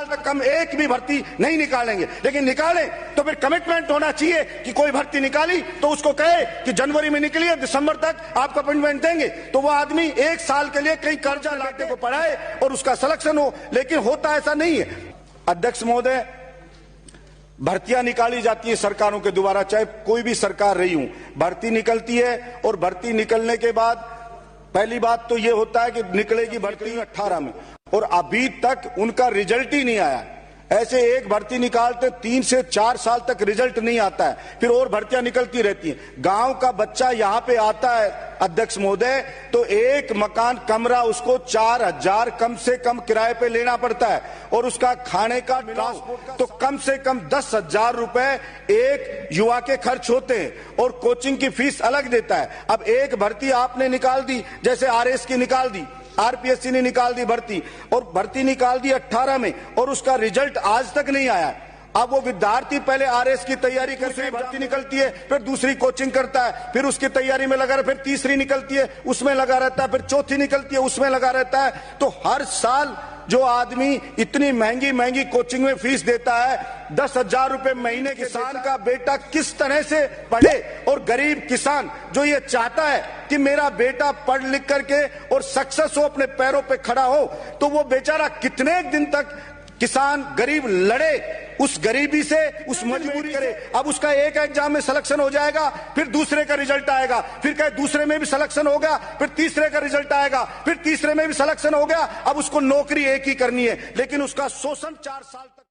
तक हम एक भी भर्ती नहीं निकालेंगे, लेकिन निकालें तो फिर कमिटमेंट होना चाहिए कि कोई भर्ती निकाली तो उसको कहे कि जनवरी में निकली है, दिसंबर तक आपको अपॉइंटमेंट देंगे, तो वो आदमी एक साल के लिए कहीं कर्जा लाटे को पढ़ाए और उसका सिलेक्शन हो। लेकिन होता ऐसा नहीं है। अध्यक्ष महोदय, भर्तियां निकाली जाती है सरकारों के द्वारा, चाहे कोई भी सरकार रही हूं, भर्ती निकलती है और भर्ती निकलने के बाद पहली बात तो यह होता है कि निकलेगी भर्ती 18 में, और अभी तक उनका रिजल्ट ही नहीं आया। ऐसे एक भर्ती निकालते 3 से 4 साल तक रिजल्ट नहीं आता है, फिर और भर्तियां निकलती रहती हैं। गांव का बच्चा यहां पे आता है अध्यक्ष महोदय, तो एक मकान कमरा उसको 4000 कम से कम किराए पे लेना पड़ता है, और उसका खाने का ट्रांसपोर्ट तो कम से कम 10,000 रुपए एक युवा के खर्च होते हैं, और कोचिंग की फीस अलग देता है। अब एक भर्ती आपने निकाल दी, जैसे आरएस की निकाल दी, आरपीएससी ने निकाल दी भर्ती, और भर्ती निकाल दी 18 में, और उसका रिजल्ट आज तक नहीं आया। अब वो विद्यार्थी पहले आरएस की तैयारी करके भर्ती निकलती है, फिर दूसरी कोचिंग करता है, फिर उसकी तैयारी में लगा रहता है, फिर तीसरी निकलती है उसमें लगा रहता है, फिर चौथी निकलती है उसमें लगा रहता है। तो हर साल जो आदमी इतनी महंगी महंगी कोचिंग में फीस देता है, 10,000 रुपए महीने, किसान का बेटा किस तरह से पढ़े? और गरीब किसान जो ये चाहता है कि मेरा बेटा पढ़ लिख करके और सक्सेस हो, अपने पैरों पे खड़ा हो, तो वो बेचारा कितने दिन तक किसान गरीब लड़े उस गरीबी से, उस मजबूरी करे। अब उसका एक एग्जाम में सिलेक्शन हो जाएगा, फिर दूसरे का रिजल्ट आएगा, फिर कहे दूसरे में भी सिलेक्शन हो गया, फिर तीसरे का रिजल्ट आएगा, फिर तीसरे में भी सिलेक्शन हो गया। अब उसको नौकरी एक ही करनी है, लेकिन उसका शोषण 4 साल तक